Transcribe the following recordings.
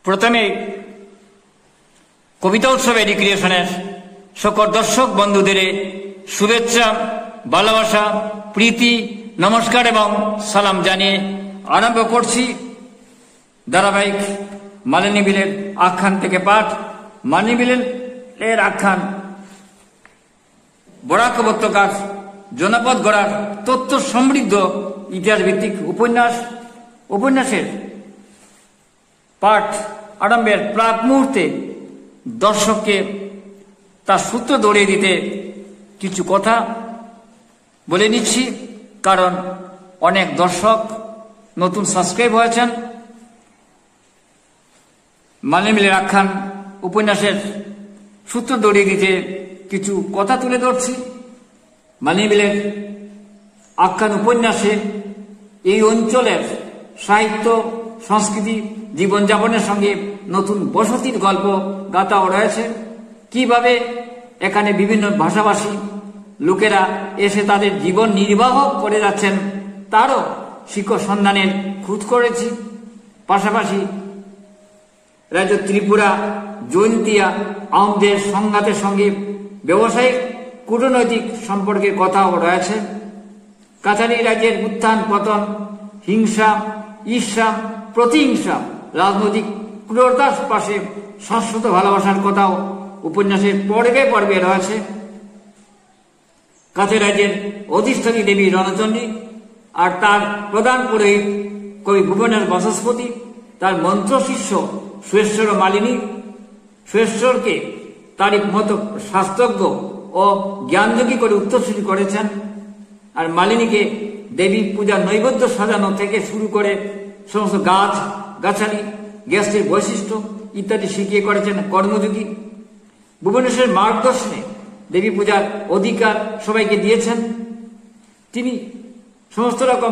প্রথমে কবিতা উৎসব এডুকেশনের সকল দর্শক বন্ধুদের শুভেচ্ছা, ভালোবাসা, প্রীতি, নমস্কার এবং সালাম জানিয়ে আরম্ভ করছি ধারাবাহিক মালিনী বিলের আখ্যান থেকে পাঠ। মালিনী বিলের আখ্যান বরাক উপত্যকার জনপদ গড়ার তথ্য সমৃদ্ধ ইতিহাস ভিত্তিক উপন্যাসের পাঠ আরম্ভের প্রাক মুহূর্তে দর্শককে তার সূত্র দৌড়িয়ে দিতে কিছু কথা বলে নিচ্ছি, কারণ অনেক দর্শক নতুন সাবস্ক্রাইব হয়েছেন। মালিনী বিলের আখ্যান উপন্যাসের সূত্র দৌড়িয়ে দিতে কিছু কথা তুলে ধরছি। মালিনী বিলের আখ্যান উপন্যাসে এই অঞ্চলের সাহিত্য, সংস্কৃতি, জীবনযাপনের সঙ্গে নতুন বসতির গল্প গাঁথাও রয়েছে। কিভাবে এখানে বিভিন্ন ভাষাভাষী লোকেরা এসে তাদের জীবন নির্বাহ করে যাচ্ছেন তারও শিকড় সন্ধানের খোঁজ করেছি। পাশাপাশি রাজ্য ত্রিপুরা, জৈন্তিয়া, আহমদের সংঘাতের সঙ্গে ব্যবসায়িক কূটনৈতিক সম্পর্কের কথাও রয়েছে। কাছাড়ি রাজ্যের উত্থান পতন, হিংসা, ঈর্ষা, প্রতিহিংসা, রাজনৈতিক ক্রূরতার পাশে শাশ্বত ভালোবাসার কথাও উপন্যাসের পর্বে পর্বে রয়েছে। কাছাড়ি রাজ্যের অধিষ্ঠানী দেবী রণচণ্ডী আর তার প্রধান পুরোহিত কবি ভুবনের বাচস্পতি তার মন্ত্র শিষ্য সুরেশ্বর মালিনী সুরেশ্বরকে তারই মতো শাস্ত্রজ্ঞ ও জ্ঞানযোগী করে উত্তরসূরি করেছেন। আর মালিনীকে দেবী পূজা নৈবেদ্য সাজানো থেকে শুরু করে সমস্ত গাছ গাছালি, গ্যাসের বৈশিষ্ট্য ইত্যাদি শিখিয়ে করেছেন কর্মযোগী। ভুবনেশ্বরের মার্গদর্শনে দেবী পূজার অধিকার সবাইকে দিয়েছেন। তিনি সমস্ত রকম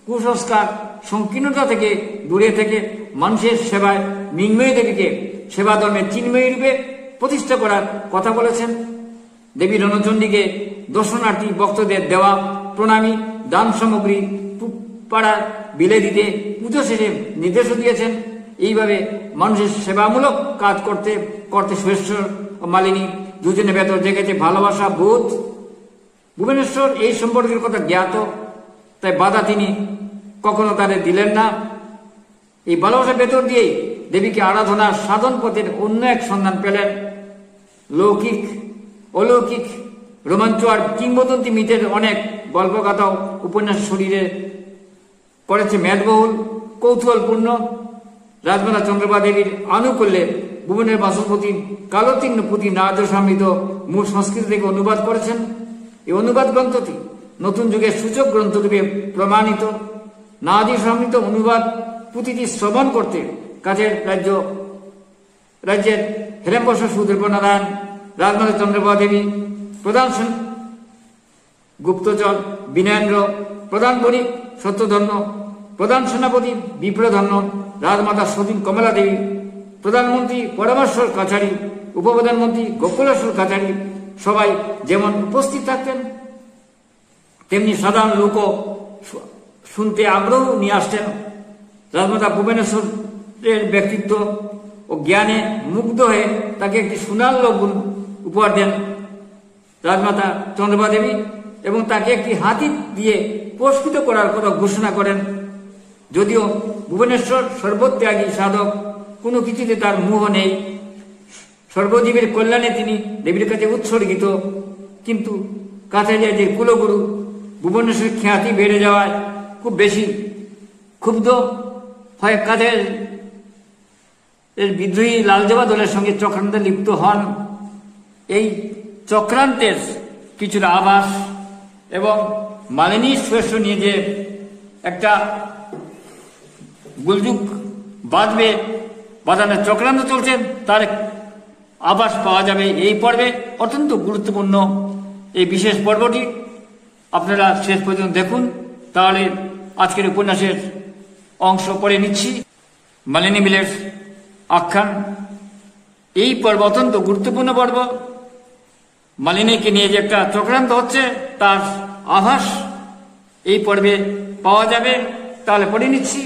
কুসংস্কার সংকীর্ণতা থেকে দূরে থেকে মানুষের সেবায় মৃন্ময়ী দেবীকে সেবা ধর্মের চিন্ময়ী রূপে প্রতিষ্ঠা করার কথা বলেছেন। দেবী রণচণ্ডীকে দর্শনার্থী ভক্তদের দেওয়া প্রণামী, দান সামগ্রী পাড়ার বিলে দিতে পুজো শেষে নির্দেশও দিয়েছেন। এইভাবে মানুষের সেবামূলক কাজ করতে করতে সুরেশ্বর ও মালিনী দুজনের ভেতর জেগেছে ভালোবাসা বোধ। ভুবনেশ্বর এই সম্পর্কের কথা জ্ঞাত, তাই বাধা তিনি কখনো তাদের দিলেন না। এই ভালোবাসার ভেতর দিয়েই দেবীকে আরাধনার সাধন পথের অন্য এক সন্ধান পেলেন। লৌকিক, অলৌকিক, রোমাঞ্চ আর কিংবদন্তি মিথের অনেক গল্পগাথাও উপন্যাস শরীরে করেছে মেদবহুল, কৌতূহলপূর্ণ। রাজমাতা চন্দ্রপ্রভা দেবীর আনুকূল্যে ভুবনের বাচস্পতি কালোতীর্ণ পুঁথি নারদ সমৃদ্ধ মূল সংস্কৃত থেকে অনুবাদ করেছেন। এই অনুবাদ গ্রন্থটি নতুন যুগের সূচক গ্রন্থরূপে প্রমাণিত। নারদী সমৃদ্ধ অনুবাদ পুঁথিটি শ্রবণ করতে কাছের রাজ্যের হেলেম্বসর সুদীর্ঘনারায়ণ, রাজমাতা চন্দ্রপ্রভা দেবী, প্রধান গুপ্তচর বিনয়েন্দ্র, প্রধান বণিক সত্যধন্য, প্রধান সেনাপতি বিপ্রধন্য, রাজমাতা সতীন কমলা দেবী, প্রধানমন্ত্রী পরমেশ্বর কাছাড়ি, উপপ্রধানমন্ত্রী গোকুলেশ্বর কাছাড়ি সবাই যেমন উপস্থিত থাকতেন, তেমনি সাধারণ লোকও শুনতে আগ্রহ নিয়ে আসতেন। রাজমাতা ভুবনেশ্বরের ব্যক্তিত্ব ও জ্ঞানে মুগ্ধ হয়ে তাকে একটি সুনাল্য গুণ উপহার দেন রাজমাতা চন্দ্রপ্রভা দেবী এবং তাকে একটি হাতি দিয়ে পুরস্কৃত করার কথা ঘোষণা করেন। যদিও ভুবনেশ্বর সর্বত্যাগী সাধক, কোনো কিছুতে তার মোহ নেই, সর্বজীবের কল্যাণে তিনি দেবীর কাছে উৎসর্গিত, কিন্তু কাছাড়ি যে কুলগুরু ভুবনেশ্বরের খ্যাতি বেড়ে যাওয়ায় খুব বেশি ক্ষুব্ধ হয় কাছের বিদ্রোহী লালজবা দলের সঙ্গে চক্রান্তে লিপ্ত হন। এই চক্রান্তের কিছুটা আভাস এবং মালিনী সুরেশ্বর নিয়ে যে একটা গোলযুগ বাঁধানোর চক্রান্ত চলছে তার আভাস পাওয়া যাবে এই পর্বে। অত্যন্ত গুরুত্বপূর্ণ এই বিশেষ পর্বটি আপনারা শেষ পর্যন্ত দেখুন, তাহলে আজকের উপন্যাসের অংশ পড়ে নিচ্ছি। মালিনী বিলের আখ্যান এই পর্ব অত্যন্ত গুরুত্বপূর্ণ পর্ব। মালিনীকে নিয়ে যে একটা চক্রান্ত হচ্ছে তার আভাস এই পর্বে পাওয়া যাবে, তাহলে পড়ে নিচ্ছি।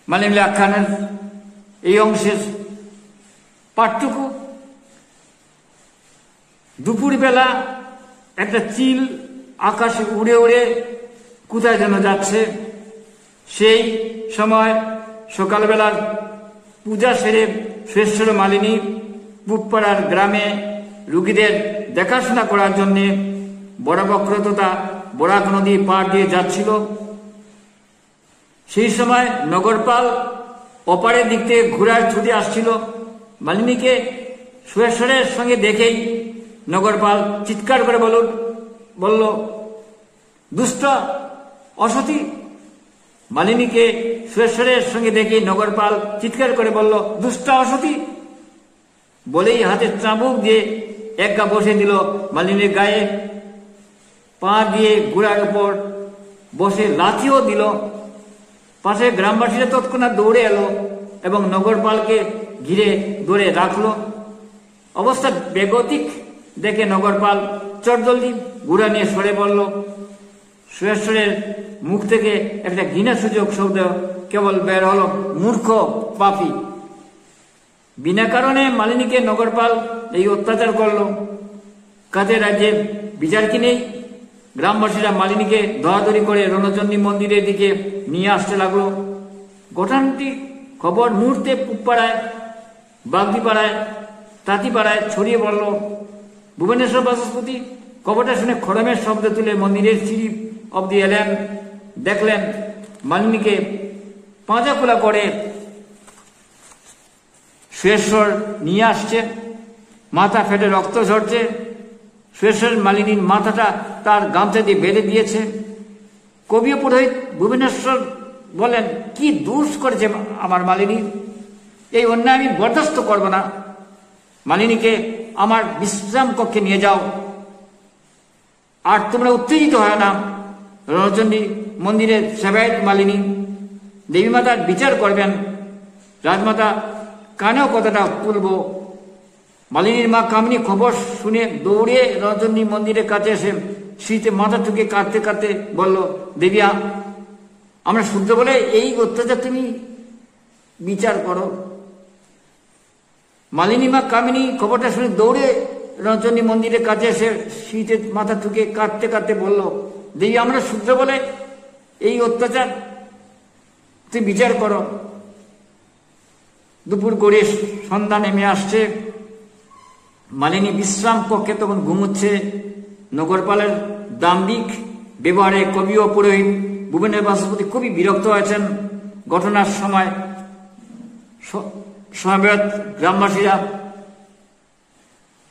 মালিনী বিলের আখ্যানের এই অংশের পাঠটুকু। দুপুরবেলা একটা চিল আকাশে উড়ে উড়ে কোথায় যেন যাচ্ছে। সেই সময় সকালবেলার পূজা সেরে সুরেশ্বর মালিনী পুবপাড়ার গ্রামে রুগীদের দেখাশোনা করার জন্য বড়বক্র তথা বরাক নদী পার দিয়ে যাচ্ছিল। সেই সময় নগরপাল অপারের দিক থেকে ঘোড়ার ছুটে আসছিল। মালিনীকে সুরেশ্বরের সঙ্গে দেখেই নগরপাল চিৎকার করে বলল, দুষ্ট অসতী। মালিনীকে সুরেশ্বরের সঙ্গে দেখেই নগরপাল চিৎকার করে বলল, দুষ্ট অসতী বলেই হাতে চাবুক দিয়ে একগা বসে দিল মালিনীর গায়ে। পা দিয়ে ঘোড়ার উপর বসে লাথিও দিল। পাশে গ্রামবাসীরা তৎক্ষণাৎ দৌড়ে এলো এবং নগরপালকে ঘিরে ধরে রাখলো। অবস্থা বেগতিক দেখে নগরপাল চটজলদি ঘোড়া নিয়ে সরে পড়ল। সুরেশ্বরের মুখ থেকে একটা ঘৃণাসূচক শব্দ কেবল বের হলো, মূর্খ পাপী। বিনা কারণে মালিনীকে নগরপাল এই অত্যাচার করল। কাজে রাজ্যে বিচার কি নেই? গ্রামবাসীরা মালিনীকে ধরাধরি করে রণচণ্ডী মন্দিরের দিকে নিয়ে আসতে লাগলো। ঘটনাটি খবর মুহূর্তে পুবপাড়ায়, বাগদিপাড়ায়, তাঁতিপাড়ায় ছড়িয়ে পড়ল। ভুবনেশ্বর বাচস্পতি খবরটা শুনে খড়মের শব্দ তুলে মন্দিরের সিঁড়ি অব্দি এলেন। দেখলেন মালিনীকে পাঁজা খোলা করে সুরেশ্বর নিয়ে আসছে। মাথা ফেটে রক্ত ঝরছে। সুরেশ্বর মালিনীর মাথাটা তার গামছা দিয়ে বেঁধে দিয়েছে। কবি পুরোহিত ভুবনেশ্বর বলেন, কি দোষ করেছে আমার মালিনী, এই অন্যায় আমি বরদাস্ত করব না। মালিনীকে আমার বিশ্রাম কক্ষে নিয়ে যাও। আর তোমরা উত্তেজিত হয় না। রণচণ্ডী মন্দিরের সেবায়েত মালিনী দেবী মাতার বিচার করবেন। রাজমাতা কানেও কথাটা তুলব। মালিনীর মা কামিনী খবর শুনে দৌড়ে রণচণ্ডী মন্দিরের কাছে এসে শীতে মাথা ঠুকে কাঁদতে কাঁদতে বলল, দেবিয়া, আমরা শুদ্ধ বলে এই অত্যাচার তুমি বিচার করো। মালিনী মা কামিনী খবরটা শুনে দৌড়ে রণচণ্ডী মন্দিরের কাছে এসে শীতে মাথা ঠুকে কাঁদতে কাঁদতে বলল, দেবী, আমরা শুদ্ধ বলে এই অত্যাচার তুমি বিচার করো। দুপুর করে সন্ধ্যা নেমে আসছে। মালিনী বিশ্রাম কক্ষে তখন ঘুমুচ্ছে। নগরপালের দাম্ভিক ব্যবহারে কবি ও পুরোহিত ভুবনের বাচস্পতি খুবই বিরক্ত হয়েছেন। ঘটনার সময় সমবেত গ্রামবাসীরা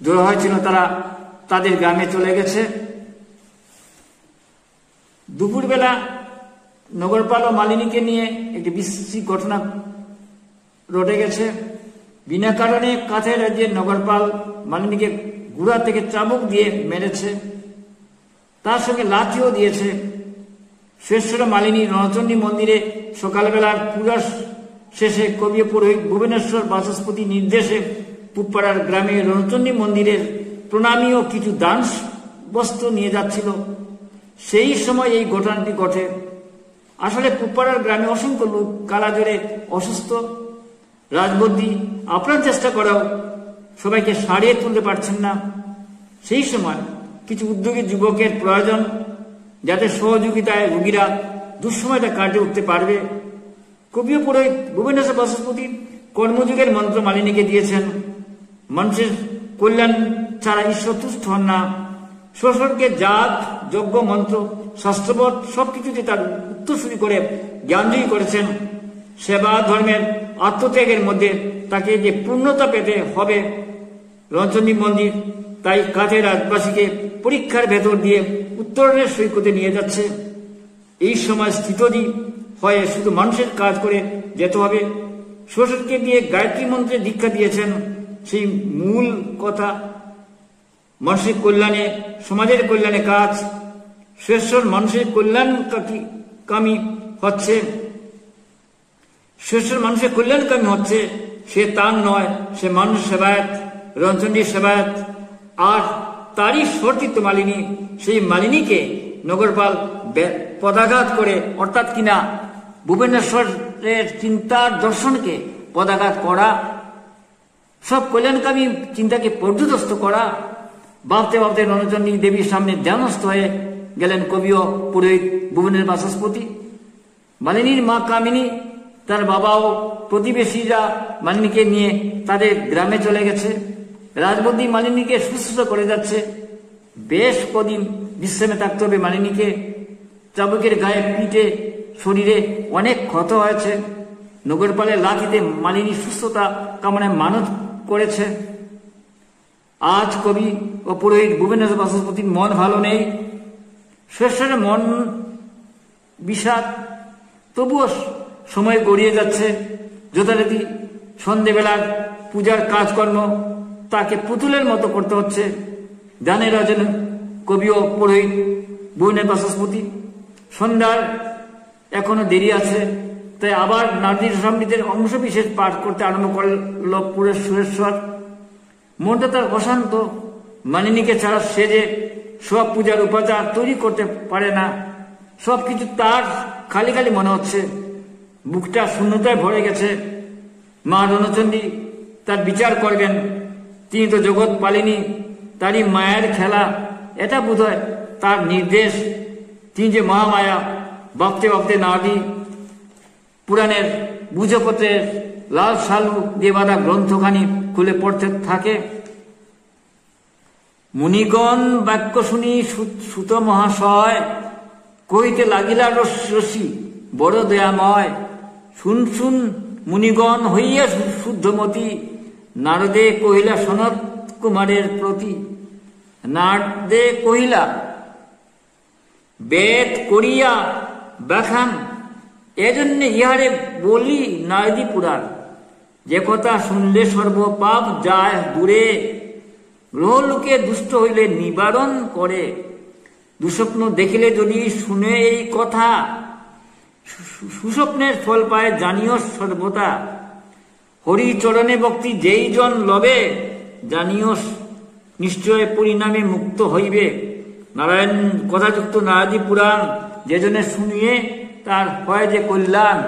জড়ো হয়েছিল, তারা তাদের গ্রামে চলে গেছে। দুপুরবেলা নগরপাল ও মালিনীকে নিয়ে একটি বিশ্রী ঘটনা রটে গেছে। বিনা কারণে কাছের রাজ্যের নগরপাল মালিনীকে ঘোড়া থেকে চাবুক দিয়ে মেরেছে, তার সঙ্গে লাঠিও দিয়েছে। সুরেশ্বর মালিনী রণচণ্ডী মন্দিরে সকালবেলার পূজা শেষে কবি পুরোহিত ভুবনেশ্বর বাচস্পতি নির্দেশে পুবপাড়ার গ্রামে রণচণ্ডী মন্দিরের প্রণামী ও কিছু দান বস্ত্র নিয়ে যাচ্ছিল। সেই সময় এই ঘটনাটি ঘটে। আসলে পুবপাড়ার গ্রামে অসংখ্য লোক কালাজ্বরে অসুস্থ। রাজবদ্দী আপ্রাণ চেষ্টা করেও সবাইকে সারিয়ে তুলতে পারছেন না। সেই সময় কিছু উদ্যোগী যুবকের প্রয়োজন, যাতে সহযোগিতায় রোগীরা দুঃসময়টা কাটিয়ে উঠতে পারবে। কবি পুরোহিত ভুবনেশ্বর বাচস্পতি কর্মযুগের মন্ত্র মালিনীকে দিয়েছেন। মানুষের কল্যাণ ছাড়া ঈশ্বর তুষ্ট হন না। শ্বশুরকে জাত, যজ্ঞ, মন্ত্র, শাস্ত্রবোধ সবকিছুতে তার উত্তরসূরি করে জ্ঞানজয়ী করেছেন। সেবা ধর্মের আত্মত্যাগের মধ্যে তাকে যে পূর্ণতা পেতে হবে, রণচণ্ডী মন্দির তাই কাছের রাজবাসীকে পরীক্ষার ভেতর দিয়ে উত্তরণের সৈকতে নিয়ে যাচ্ছে। এই সময় স্থিতধী হয়ে শুধু মানুষের কাজ করে যেতে হবে। শ্বশুরকে দিয়ে গায়ত্রী মন্ত্রে দীক্ষা দিয়েছেন। সেই মূল কথা, মানুষের কল্যাণে, সমাজের কল্যাণে কাজ। সুরেশ্বর মানুষের কল্যাণকামী হচ্ছে। সুরেশ্বর মানুষের কল্যাণকামী হচ্ছে, সে তার নয়, সে মানুষ সেবায়ত, রণচণ্ডীর সেবায়ত। আর তারই সর্তিত্ব মালিনী। সেই মালিনীকে নগরপাল পদাঘাত করে, অর্থাৎ কিনা ভুবনেশ্বরের চিন্তার দর্শনকে পদাঘাত করা, সব কল্যাণকামী চিন্তাকে পর্যদস্ত করা। ভাবতে ভাবতে রণচণ্ডী দেবীর সামনে ধ্যানস্থ হয়ে গেলেন কবি ও পুরোহিত ভুবনের বাচস্পতি। মালিনীর মা কামিনী, তার বাবা ও প্রতিবেশীরা মালিনীকে নিয়ে তাদের গ্রামে চলে গেছে। রাজবন্দী মালিনীকে শুশ্রূষা করে যাচ্ছে। বেশ কদিন বিশ্রামে থাকতে হবে মালিনীকে। চাবুকের গায়ে, পিঠে, শরীরে অনেক ক্ষত হয়েছে। নগরপালের লাঠিতে মালিনী সুস্থতা কামনায় মানত করেছে। আজ কবি ও পুরোহিত ভুবনের বাচস্পতির মন ভালো নেই, সুরেশ্বরের মন বিষাদ। তবুও সময় গড়িয়ে যাচ্ছে। যথারীতি সন্ধেবেলার পূজার কাজকর্ম তাকে পুতুলের মতো করতে হচ্ছে। জানেন রাজন কবি ও পুরোহিত ভুবনের বাচস্পতি, সন্ধ্যার এখনো দেরি আছে, তাই আবার নারদী সমৃদ্ধের অংশ বিশেষ পাঠ করতে আরম্ভ করল সুরেশ্বর। মনটা তার অশান্ত। মালিনীকে ছাড়া সে যে সব পূজার উপাচার তৈরি করতে পারে না। সবকিছু তার খালি খালি মনে হচ্ছে। বুকটা শূন্যতায় ভরে গেছে। মা রণচণ্ডী তার বিচার করবেন। তিনি তো জগৎ পালিনী, তারই মায়ের খেলা। এটা বোধহয় তার নির্দেশ। তিনি যে মহামায়া। ভাবতে ভাবতে নারদী পুরাণের বুঝপত্রের লাল সালু দিয়ে বাঁধা গ্রন্থখানি খুলে পড়তে থাকে। মুনিগণ বাক্য শুনি সুত মহাশয়, কহিতে লাগিলা রসি বড় দয়াময়। শুন শুন মুনিগণ হইয়া শুদ্ধমতি, নারদে কহিলা সনত কুমারের প্রতি। নারদে কহিলা বেদ করিয়া ব্যাখ্যান, এজন্য ইহারে বলি নারদী পুরাণ। যে কথা শুনলে সর্বপাপ যায় দূরে, গ্রহলোকে দুষ্ট হইলে নিবারণ করে। দুঃস্বপ্ন দেখিলে যদি শুনে এই কথা, সুস্বপ্নের ফল পায় জানিও সর্বদা। হরি চরণে ভক্তি যেই জন লবে, জানিও নিশ্চয় পরিণামে মুক্ত হইবে। নারায়ণ কথাযুক্ত নারদী পুরাণ যে জনে শুনিয়ে তার হয় যে কল্যাণ।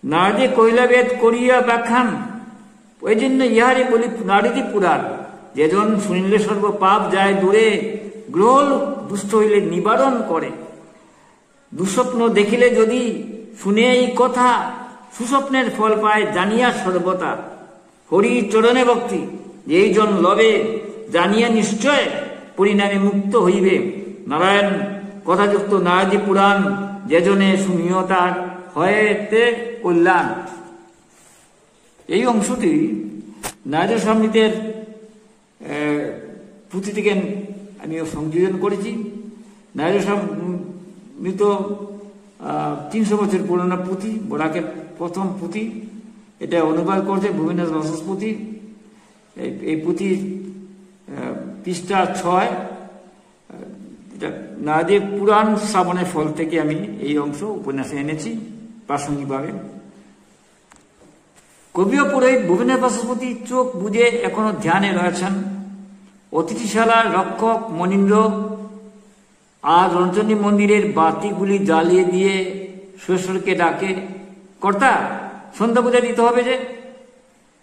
নারদী কহিলা বেদ করিয়া ব্যাখ্যান, ওই জন্য ইহারে বলি নারদী পুরাণ। যেজন শুনিলে সর্ব পাপ যায় দূরে, গ্রহ দুষ্ট হইলে নিবারণ করে। দুঃস্বপ্ন দেখিলে যদি শুনে এই কথা, সুস্বপ্নের ফল পায় জানিয়া সর্বতা। হরি চরণে ভক্তি যেই জন লবে, জানিয়া নিশ্চয় পরিণামে মুক্ত হইবে। নারায়ণ কথাযুক্ত নারদী পুরাণ যে জনে শুনিও তার হয়েতে কল্যাণ। এই অংশটি নারদী সমৃদ্ধের পুঁথি থেকে আমি সংযোজন করেছি। নারদী সমৃদ্ধ 300 বছর পুরনো পুঁথি, বরাকের প্রথম পুঁথি। এটা অনুবাদ করছে ভুবনের বাচস্পতি। এই পুঁথি পৃষ্ঠা 6। নারদী পুরাণ শ্রাবণের ফল থেকে আমি এই অংশ উপন্যাসে এনেছি প্রাসঙ্গিকভাবে। কবি ও পুরোহিত ভুবনের বাচস্পতি চোখ বুঝে এখনো ধ্যানে রয়েছেন। অতিথিশালার রক্ষক মনীন্দ্র আর রণচণ্ডী মন্দিরের বাতিগুলি জ্বালিয়ে দিয়ে সুরেশ্বরকে ডাকে, কর্তা সন্ধ্যা পূজা দিতে হবে যে।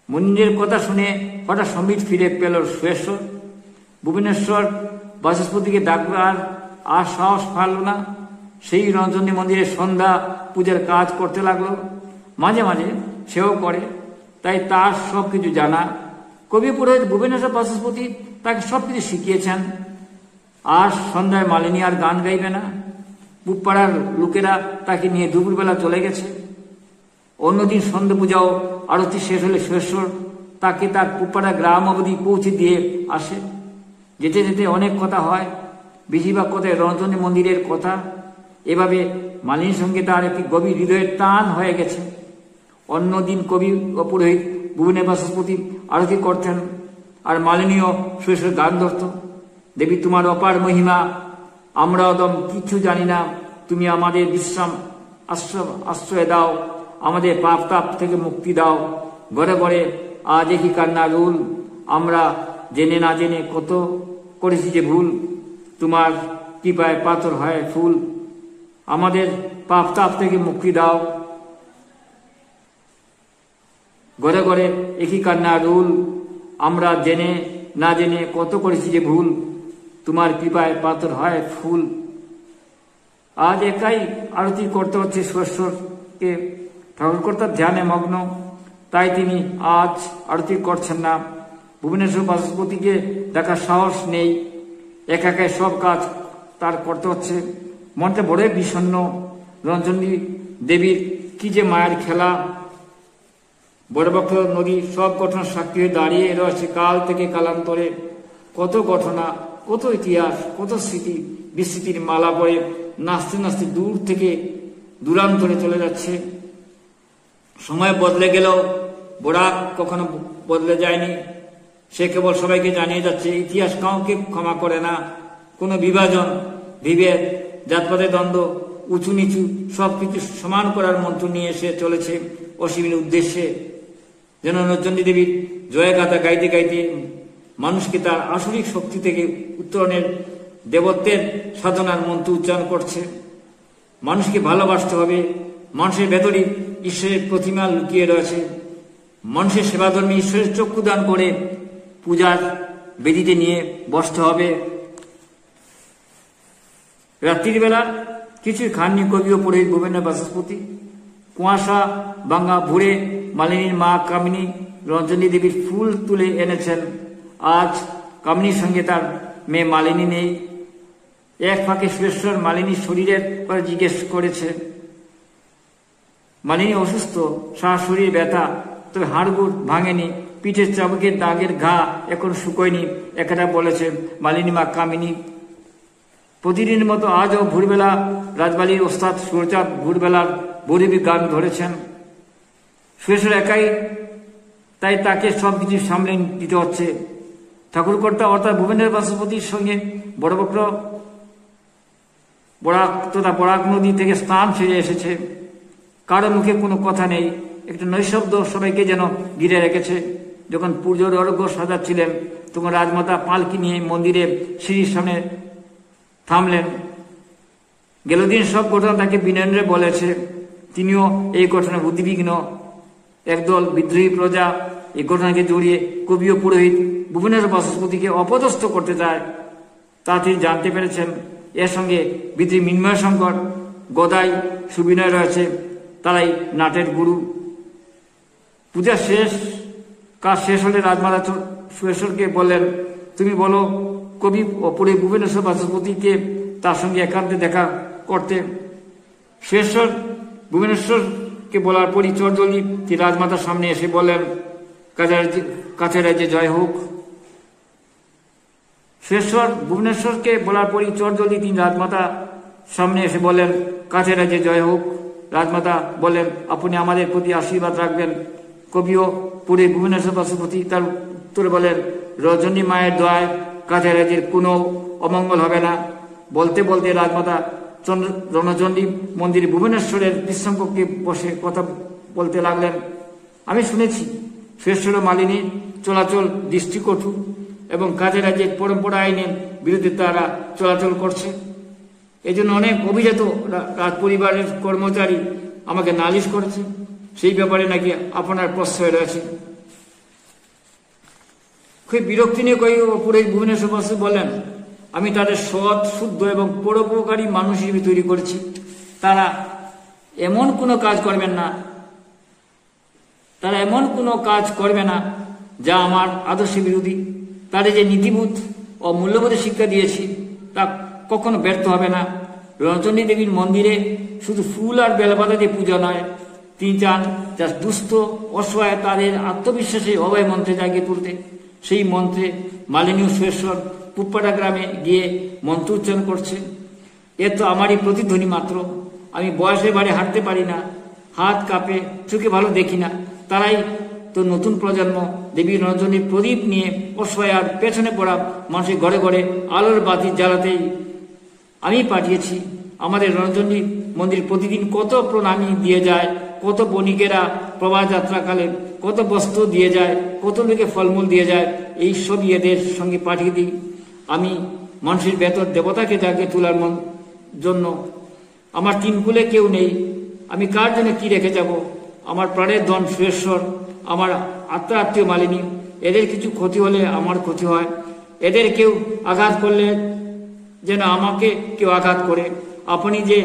মনীন্দ্রের কথা শুনে হঠাৎ সম্বিত ফিরে পেল সুরেশ্বর। ভুবনেশ্বর বাচস্পতিকে ডাকবার আর সাহস পারল না। সেই রণচণ্ডী মন্দিরে সন্ধ্যা পূজার কাজ করতে লাগলো। মাঝে মাঝে সেও করে, তাই তার সবকিছু জানা। কবি পুরোহিত ভুবনেশ্বর বাচস্পতি তাকে সবকিছু শিখিয়েছেন। আর সন্ধ্যায় মালিনী আর গান গাইবে না। পুপাড়ার লোকেরা তাকে নিয়ে দুপুরবেলা চলে গেছে। অন্যদিন সন্ধ্যা পূজাও আরতি শেষ হলে সুরেশ্বর তাকে তার পুপাড়া গ্রাম অবধি পৌঁছে দিয়ে আসে। যেতে যেতে অনেক কথা হয়, বেশিরভাগ কথায় রণচণ্ডী মন্দিরের কথা। এভাবে মালিনীর সঙ্গে তার একটি গভীর হৃদয়ের টান হয়ে গেছে। অন্যদিন কবি ও পুরোহিত ভুবনের বাচস্পতি আরতি করতেন, আর মালিনীও সুরেশ্বর গান ধরত। দেবী তোমার অপার মহিমা, আমরা অদম কিছু জানি না। তুমি আমাদের বিশ্রাম আশ্রয় দাও, আমাদের পাপ তাপ থেকে মুক্তি দাও। ঘরে ঘরে আজ একই কান্না রুল, আমরা জেনে না জেনে কত করেছি যে ভুল। তোমার কৃপায় পাথর হয় ফুল। আমাদের পাপ তাপ থেকে মুক্তি দাও। ঘরে ঘরে একই কান্না রুল, আমরা জেনে না জেনে কত করেছি যে ভুল, তোমার কৃপায় পাথর হয় ফুল। আজ একাই আরতি করতে হচ্ছে সুরেশ্বরকে, ঠাকুরকর্তার ধ্যানে মগ্ন, তাই তিনি আজ আরতি করছেন না। ভুবনেশ্বর বাচস্পতিকে দেখার সাহস নেই, একা একাই সব কাজ তার করতে হচ্ছে। মনটা বড়ই বিষণ্ণ। রঞ্জনী দেবীর কি যে মায়ের খেলা। বড়বক্ষ নদী সব ঘটনার সাক্ষী হয়ে দাঁড়িয়ে রয়েছে কাল থেকে কালান্তরে। কত ঘটনা, কত ইতিহাস, কত স্মৃতি বিস্মৃতির মালা পড়ে নাচতে নাচতে দূর থেকে দূরান্তরে চলে যাচ্ছে। সময় বদলে গেলেও বরাক কখনো বদলে যায়নি। সে কেবল সবাইকে জানিয়ে যাচ্ছে, ইতিহাস কাউকে ক্ষমা করে না। কোনো বিভাজন, বিভেদ, জাতপাতের দ্বন্দ্ব, উঁচু নিচু সবকিছু সমান করার মন্ত্র নিয়ে এসে চলেছে অসীমের উদ্দেশ্যে। যেন রঞ্জনী দেবীর জয়গাথা গাইতে গাইতে মানুষকে তার আসরিক শক্তি থেকে উত্তরণের দেবত্বের সাধনার মন্ত্র উচ্চারণ করছে। মানুষকে ভালোবাসতে হবে। মানুষের ভেতরে ঈশ্বরের প্রতিমা লুকিয়ে রয়েছে। মানুষের সেবাধর্মে ঈশ্বরের চক্ষু দান করে পূজার বেদিতে নিয়ে বসতে হবে। রাত্রির বেলা কিছুই খাননি কবি ও পুরোহিত ভুবনের বাচস্পতি। কুয়াশা ভাঙা ভোরে মালিনীর মা কামিনী রঞ্জনী দেবীর ফুল তুলে এনেছেন। আজ কামিনীর সঙ্গে তার মেয়ে মালিনী নেই। এক ফাঁকে সুরেশ্বর মালিনীর শরীরের পরে জিজ্ঞেস করেছে। মালিনী অসুস্থ, সারা শরীর ব্যথা, তবে হাড়গুড় ভাঙেনি, পিঠের চাবুকের দাগের ঘা এখন শুকোয়নি, একটা বলেছে মালিনী মা কামিনী। প্রতিদিনের মতো আজও ভোরবেলা রাজবাড়ির ওস্তাদ সুরচাঁদ ভোরবেলার বৈরবী গান ধরেছেন। সুরেশ্বর একাই, তাই তাকে সবকিছু সামলে দিতে হচ্ছে। ঠাকুরকর্তা অর্থাৎ ভুবনের বাচস্পতির সঙ্গে বড়বক্র বরাক তথা বরাক নদী থেকে স্নান সেরে এসেছে। কারো মুখে কোনো কথা নেই, একটা নৈশব্দ সবাইকে যেন ঘিরে রেখেছে। যখন পুজোর অর্ঘ্য সাজাচ্ছিলেন তখন রাজমাতা পালকি নিয়ে মন্দিরে সিঁড়ির সামনে থামলেন। গেল দিন সব ঘটনা তাকে বিনয়নে বলেছে। তিনিও এই ঘটনায় উদ্বিগ্ন। একদল বিদ্রোহী প্রজা এই ঘটনাকে জড়িয়ে কবি ও পুরোহিত ভুবনের বাচস্পতিকে অপদস্থ করতে চায়, তা তিনি জানতে পেরেছেন। এর সঙ্গে বিদ্রোহী মৃন্ময় শঙ্কর, গদাই, সুবিনয় রয়েছে, তারাই নাটের গুরু। পূজা শেষ, কাজ শেষ হলে রাজমাতা সুরেশ্বরকে বললেন, তুমি বলো কবি ও পুরোহিত ভুবনেশ্বর বাচস্পতিকে তার সঙ্গে একান্তে দেখা করতে। সুরেশ্বর ভুবনেশ্বরকে বলার পরই চটজলদি তিনি রাজমাতার সামনে এসে বললেন, কাছের রাজ্যে জয় হোক। সুরেশ্বর ভুবনেশ্বরকে বলার পরই চটজলদি তিনি রাজমাতার সামনে এসে বললেন, কাছের রাজ্যে জয় হোক। রাজমাতা বললেন, আপনি আমাদের প্রতি আশীর্বাদ রাখবেন। কবিও পুরী ভুবনেশ্বর বাচস্পতি তার উত্তরে বলেন, রজনী মায়ের দয়ায় কাছের রাজ্যের কোনো অমঙ্গল হবে না। বলতে বলতে রাজমাতা রণচণ্ডী মন্দির ভুবনেশ্বরের বিশ্রামকক্ষে বসে কথা বলতে লাগলেন। আমি শুনেছি সুরেশ্বর মালিনী চলাচল দৃষ্টিকটু এবং কাজের রাজ্যের পরম্পরা আইনের বিরুদ্ধে তারা চলাচল করছে। এই জন্য অনেক অভিজাত রাজ পরিবারের কর্মচারী আমাকে নালিশ করেছে। সেই ব্যাপারে নাকি আপনার প্রশ্রয় রয়েছে। খুব বিরক্তি নিয়ে পুরোহিত ভুবনেশ্বর বাসু বললেন, আমি তাদের সৎ, শুদ্ধ এবং পরোপকারী মানুষ হিসেবে তৈরি করেছি। তারা এমন কোনো কাজ করবে না যা আমার আদর্শ বিরোধী। তাদের যে নীতিবোধ ও মূল্যবোধের শিক্ষা দিয়েছি তা কখনো ব্যর্থ হবে না। রণচণ্ডী দেবীর মন্দিরে শুধু ফুল আর বেলপাতা দিয়ে পূজা নয়, তিনি চান যা দুস্থ অসহায় তাদের আত্মবিশ্বাসে অভয় মন্ত্রে জাগিয়ে তুলতে। সেই মন্ত্রে মালিনী সুরেশ্বর পুপ্পাড়া গ্রামে গিয়ে মন্ত্র উচ্চারণ করছে। এ তো আমারই প্রতিধ্বনি মাত্র। আমি বয়সে বাড়ি হাঁটতে পারি না, হাত কাঁপে, চোখে ভালো দেখি না। তারাই তো নতুন প্রজন্ম। দেবী রঞ্জনীর প্রদীপ নিয়ে অসহায় আর পেছনে পড়া মানুষের ঘরে ঘরে আলোর বাতি জ্বালাতেই আমি পাঠিয়েছি। আমাদের রঞ্জনী মন্দির প্রতিদিন কত প্রণামী দিয়ে যায়, কত বণিকেরা প্রবাহ যাত্রাকালে কত বস্ত্র দিয়ে যায়, কত লোকে ফলমূল দিয়ে যায়। এই সবই এদের সঙ্গে পাঠিয়ে দিই। আমি মানুষের ভেতর দেবতাকে জাগিয়ে তোলার জন্য আমার তিন কুলে কেউ নেই, আমি কার জন্য কি রেখে যাব? আমার প্রাণের ধন সুরেশ্বর, আমার আত্মীয় মালিনী, এদের কিছু ক্ষতি হলে আমার ক্ষতি হয়, এদের কেউ আঘাত করলে যেন আমাকে কেউ আঘাত করে। আপনি যে